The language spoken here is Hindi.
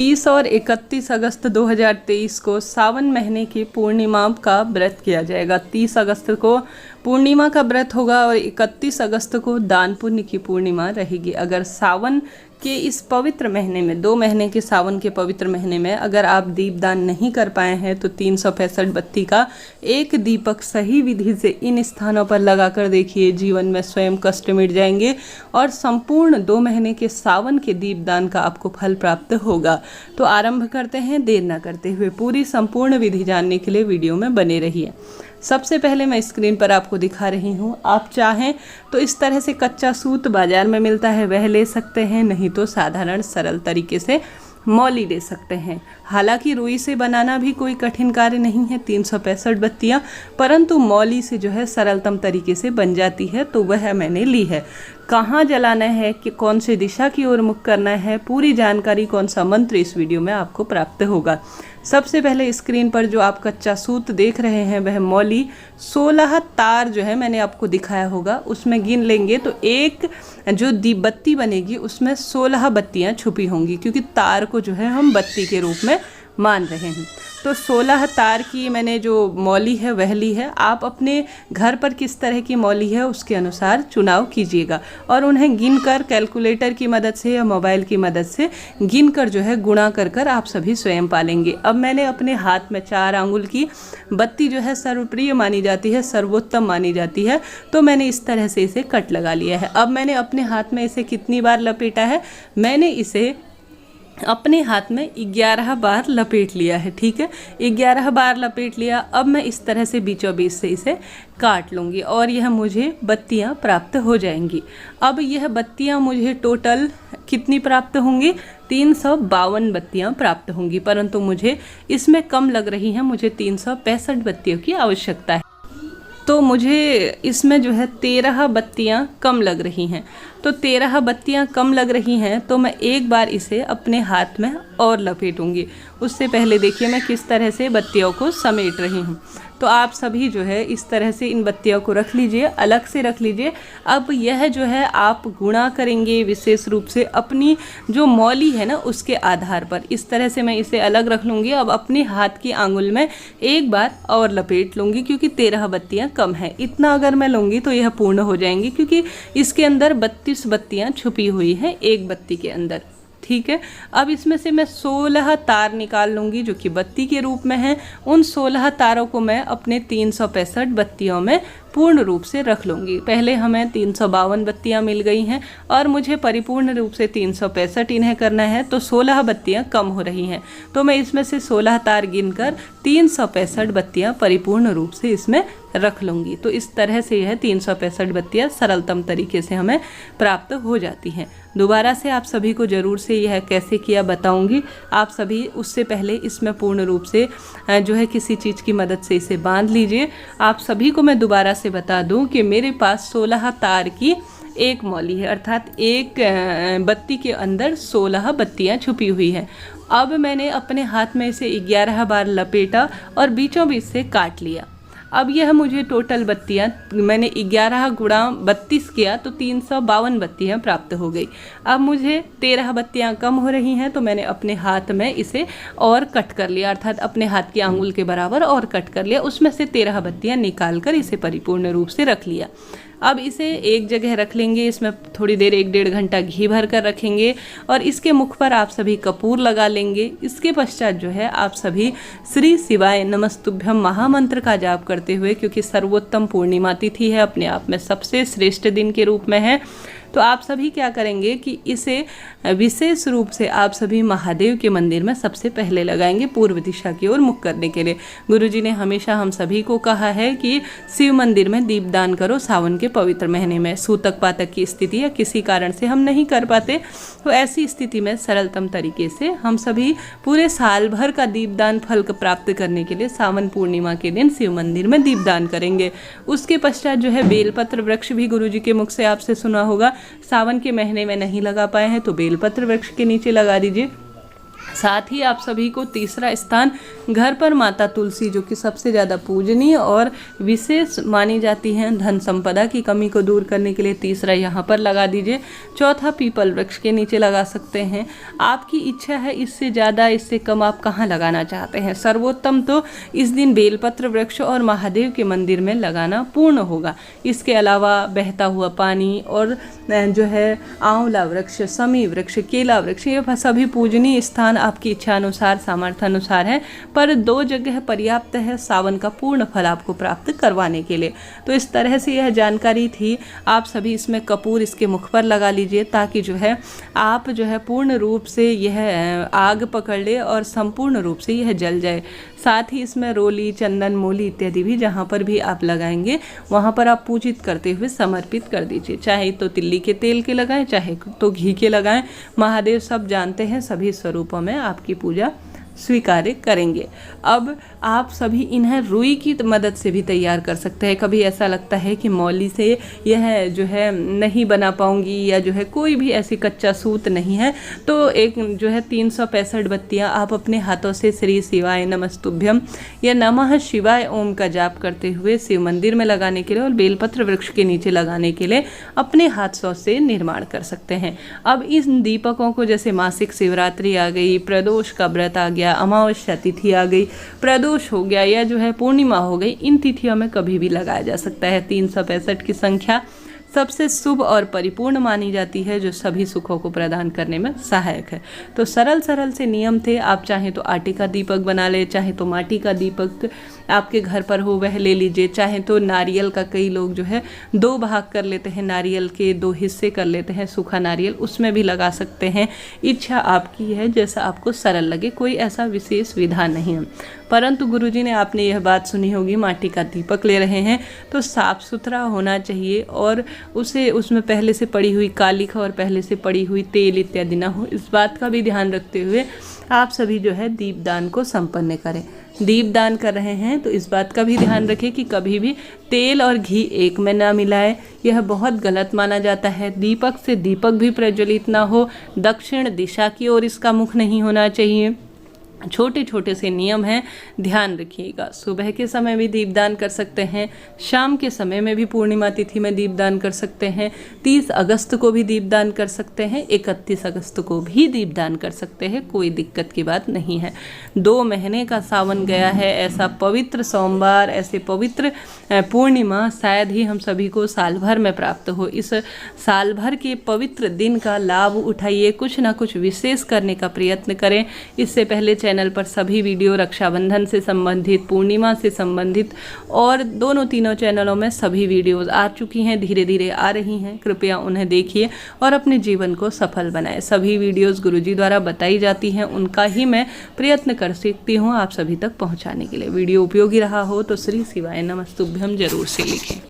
30 और 31 अगस्त 2023 को सावन महीने की पूर्णिमा का व्रत किया जाएगा। 30 अगस्त को पूर्णिमा का व्रत होगा और 31 अगस्त को दान पुण्य की पूर्णिमा रहेगी। अगर सावन के इस पवित्र महीने में, 2 महीने के सावन के पवित्र महीने में अगर आप दीपदान नहीं कर पाए हैं तो 365 बत्ती का एक दीपक सही विधि से इन स्थानों पर लगाकर देखिए, जीवन में स्वयं कष्ट मिट जाएंगे और संपूर्ण 2 महीने के सावन के दीपदान का आपको फल प्राप्त होगा। तो आरंभ करते हैं, देर न करते हुए। पूरी संपूर्ण विधि जानने के लिए वीडियो में बने रहिए। सबसे पहले मैं स्क्रीन पर आपको दिखा रही हूँ, आप चाहें तो इस तरह से कच्चा सूत बाजार में मिलता है वह ले सकते हैं, नहीं तो साधारण सरल तरीके से मौली ले सकते हैं। हालांकि रुई से बनाना भी कोई कठिन कार्य नहीं है 365 बत्तियाँ, परंतु मौली से जो है सरलतम तरीके से बन जाती है, तो वह मैंने ली है। कहाँ जलाना है, कि कौन से दिशा की ओर मुख करना है, पूरी जानकारी, कौन सा मंत्र इस वीडियो में आपको प्राप्त होगा। सबसे पहले स्क्रीन पर जो आप कच्चा सूत देख रहे हैं वह मौली 16 तार जो है मैंने आपको दिखाया होगा, उसमें गिन लेंगे तो एक जो दीप बत्ती बनेगी उसमें 16 बत्तियां छुपी होंगी, क्योंकि तार को जो है हम बत्ती के रूप में मान रहे हैं। तो 16 तार की मैंने जो मौली है वह ली है। आप अपने घर पर किस तरह की मौली है उसके अनुसार चुनाव कीजिएगा और उन्हें गिनकर कैलकुलेटर की मदद से या मोबाइल की मदद से गिनकर जो है गुणा कर आप सभी स्वयं पालेंगे। अब मैंने अपने हाथ में 4 आंगुल की बत्ती जो है सर्वप्रिय मानी जाती है, सर्वोत्तम मानी जाती है, तो मैंने इस तरह से इसे कट लगा लिया है। अब मैंने अपने हाथ में इसे कितनी बार लपेटा है, मैंने इसे अपने हाथ में 11 बार लपेट लिया है। ठीक है, 11 बार लपेट लिया। अब मैं इस तरह से बीचों बीच से इसे काट लूँगी और यह मुझे बत्तियाँ प्राप्त हो जाएंगी। अब यह बत्तियाँ मुझे टोटल कितनी प्राप्त होंगी, 352 बत्तियाँ प्राप्त होंगी, परंतु मुझे इसमें कम लग रही हैं, मुझे 365 बत्तियों की आवश्यकता है। तो मुझे इसमें जो है 13 बत्तियाँ कम लग रही हैं। तो 13 बत्तियाँ कम लग रही हैं तो मैं एक बार इसे अपने हाथ में और लपेटूंगी। उससे पहले देखिए मैं किस तरह से बत्तियों को समेट रही हूँ। तो आप सभी जो है इस तरह से इन बत्तियों को रख लीजिए, अलग से रख लीजिए। अब यह जो है आप गुणा करेंगे विशेष रूप से अपनी जो मौली है ना उसके आधार पर। इस तरह से मैं इसे अलग रख लूँगी। अब अपने हाथ की आंगुल में एक बार और लपेट लूँगी, क्योंकि 13 बत्तियाँ कम है। इतना अगर मैं लूँगी तो यह पूर्ण हो जाएंगी, क्योंकि इसके अंदर 32 बत्तियाँ छुपी हुई हैं एक बत्ती के अंदर। ठीक है, अब इसमें से मैं 16 तार निकाल लूँगी जो कि बत्ती के रूप में हैं। उन 16 तारों को मैं अपने 365 बत्तियों में पूर्ण रूप से रख लूँगी। पहले हमें 352 बत्तियाँ मिल गई हैं और मुझे परिपूर्ण रूप से 365 इन्हें करना है, तो 16 बत्तियाँ कम हो रही हैं। तो मैं इसमें से 16 तार गिनकर 365 बत्तियाँ परिपूर्ण रूप से इसमें रख लूँगी। तो इस तरह से यह 365 बत्तियाँ सरलतम तरीके से हमें प्राप्त हो जाती हैं। दोबारा से आप सभी को ज़रूर से यह कैसे किया बताऊंगी। आप सभी उससे पहले इसमें पूर्ण रूप से जो है किसी चीज़ की मदद से इसे बांध लीजिए। आप सभी को मैं दोबारा से बता दूं कि मेरे पास 16 तार की एक मौली है, अर्थात एक बत्ती के अंदर 16 बत्तियां छुपी हुई हैं। अब मैंने अपने हाथ में इसे 11 बार लपेटा और बीचों बीच से काट लिया। अब यह मुझे टोटल बत्तियाँ मैंने 11 गुणा 32 किया तो 352 बत्तियाँ प्राप्त हो गई। अब मुझे 13 बत्तियाँ कम हो रही हैं, तो मैंने अपने हाथ में इसे और कट कर लिया, अर्थात अपने हाथ की आंगुल के बराबर और कट कर लिया। उसमें से 13 बत्तियाँ निकाल कर इसे परिपूर्ण रूप से रख लिया। अब इसे एक जगह रख लेंगे, इसमें थोड़ी देर 1-1.5 घंटा घी भर कर रखेंगे और इसके मुख पर आप सभी कपूर लगा लेंगे। इसके पश्चात जो है आप सभी श्री शिवाय नमस्तुभ्यम महामंत्र का जाप करते हुए, क्योंकि सर्वोत्तम पूर्णिमा तिथि है, अपने आप में सबसे श्रेष्ठ दिन के रूप में है, तो आप सभी क्या करेंगे कि इसे विशेष रूप से आप सभी महादेव के मंदिर में सबसे पहले लगाएंगे, पूर्व दिशा की ओर मुख करने के लिए। गुरुजी ने हमेशा हम सभी को कहा है कि शिव मंदिर में दीपदान करो सावन के पवित्र महीने में। सूतक पातक की स्थिति या किसी कारण से हम नहीं कर पाते, तो ऐसी स्थिति में सरलतम तरीके से हम सभी पूरे साल भर का दीपदान फल प्राप्त करने के लिए सावन पूर्णिमा के दिन शिव मंदिर में दीपदान करेंगे। उसके पश्चात जो है बेलपत्र वृक्ष भी गुरुजी के मुख से आपसे सुना होगा, सावन के महीने में नहीं लगा पाए हैं तो बेलपत्र वृक्ष के नीचे लगा दीजिए। साथ ही आप सभी को तीसरा स्थान घर पर माता तुलसी, जो कि सबसे ज़्यादा पूजनीय और विशेष मानी जाती हैं, धन संपदा की कमी को दूर करने के लिए तीसरा यहाँ पर लगा दीजिए। चौथा पीपल वृक्ष के नीचे लगा सकते हैं। आपकी इच्छा है, इससे ज़्यादा इससे कम आप कहाँ लगाना चाहते हैं। सर्वोत्तम तो इस दिन बेलपत्र वृक्ष और महादेव के मंदिर में लगाना पूर्ण होगा। इसके अलावा बहता हुआ पानी और जो है आंवला वृक्ष, समी वृक्ष, केला वृक्ष, ये सभी पूजनीय स्थान आपकी इच्छा अनुसार, सामर्थ्य अनुसार है, पर 2 जगह पर्याप्त है सावन का पूर्ण फल आपको प्राप्त करवाने के लिए। तो इस तरह से यह जानकारी थी। आप सभी इसमें कपूर इसके मुख पर लगा लीजिए, ताकि जो है आप जो है पूर्ण रूप से यह आग पकड़ ले और संपूर्ण रूप से यह जल जाए। साथ ही इसमें रोली, चंदन, मूली इत्यादि भी जहाँ पर भी आप लगाएंगे वहाँ पर आप पूजित करते हुए समर्पित कर दीजिए। चाहे तो तिल्ली के तेल के लगाएं, चाहे तो घी के लगाएं। महादेव सब जानते हैं, सभी स्वरूपों में आपकी पूजा स्वीकार करेंगे। अब आप सभी इन्हें रुई की मदद से भी तैयार कर सकते हैं। कभी ऐसा लगता है कि मौली से यह जो है नहीं बना पाऊंगी, या जो है कोई भी ऐसी कच्चा सूत नहीं है, तो एक जो है 365 बत्तियां आप अपने हाथों से श्री शिवाय नमस्तुभ्यम या नमः शिवाय ओम का जाप करते हुए शिव मंदिर में लगाने के लिए और बेलपत्र वृक्ष के नीचे लगाने के लिए अपने हाथों से निर्माण कर सकते हैं। अब इन दीपकों को, जैसे मासिक शिवरात्रि आ गई, प्रदोष का व्रत आ गया, अमावस्या तिथि आ गई, प्रदोष हो गया, या जो है पूर्णिमा हो गई, इन तिथियों में कभी भी लगाया जा सकता है। 365 की संख्या सबसे शुभ और परिपूर्ण मानी जाती है, जो सभी सुखों को प्रदान करने में सहायक है। तो सरल से नियम थे। आप चाहें तो आटे का दीपक बना ले, चाहे तो माटी का दीपक आपके घर पर हो वह ले लीजिए, चाहे तो नारियल का, कई लोग जो है 2 भाग कर लेते हैं, नारियल के 2 हिस्से कर लेते हैं, सूखा नारियल, उसमें भी लगा सकते हैं। इच्छा आपकी है, जैसा आपको सरल लगे, कोई ऐसा विशेष विधान नहीं है। परंतु गुरुजी ने, आपने यह बात सुनी होगी, माटी का दीपक ले रहे हैं तो साफ सुथरा होना चाहिए और उसमें पहले से पड़ी हुई कालिख और पहले से पड़ी हुई तेल इत्यादि ना हो। इस बात का भी ध्यान रखते हुए आप सभी जो है दीपदान को संपन्न करें। दीपदान कर रहे हैं तो इस बात का भी ध्यान रखें कि कभी भी तेल और घी एक में ना मिलाए, यह बहुत गलत माना जाता है। दीपक से दीपक भी प्रज्वलित ना हो, दक्षिण दिशा की ओर इसका मुख नहीं होना चाहिए। छोटे छोटे से नियम हैं, ध्यान रखिएगा। सुबह के समय भी दीपदान कर सकते हैं, शाम के समय में भी पूर्णिमा तिथि में दीपदान कर सकते हैं, 30 अगस्त को भी दीपदान कर सकते हैं, 31 अगस्त को भी दीपदान कर सकते हैं, कोई दिक्कत की बात नहीं है। 2 महीने का सावन गया है, ऐसा पवित्र सोमवार, ऐसे पवित्र पूर्णिमा शायद ही हम सभी को साल भर में प्राप्त हो। इस साल भर के पवित्र दिन का लाभ उठाइए, कुछ ना कुछ विशेष करने का प्रयत्न करें। इससे पहले चैनल पर सभी वीडियो रक्षाबंधन से संबंधित, पूर्णिमा से संबंधित और तीनों चैनलों में सभी वीडियोस आ चुकी हैं, धीरे धीरे आ रही हैं। कृपया उन्हें देखिए और अपने जीवन को सफल बनाएं। सभी वीडियोस गुरुजी द्वारा बताई जाती हैं, उनका ही मैं प्रयत्न कर सकती हूँ आप सभी तक पहुँचाने के लिए। वीडियो उपयोगी रहा हो तो श्री शिवाय नमस्तुभ्यम जरूर से लिखें।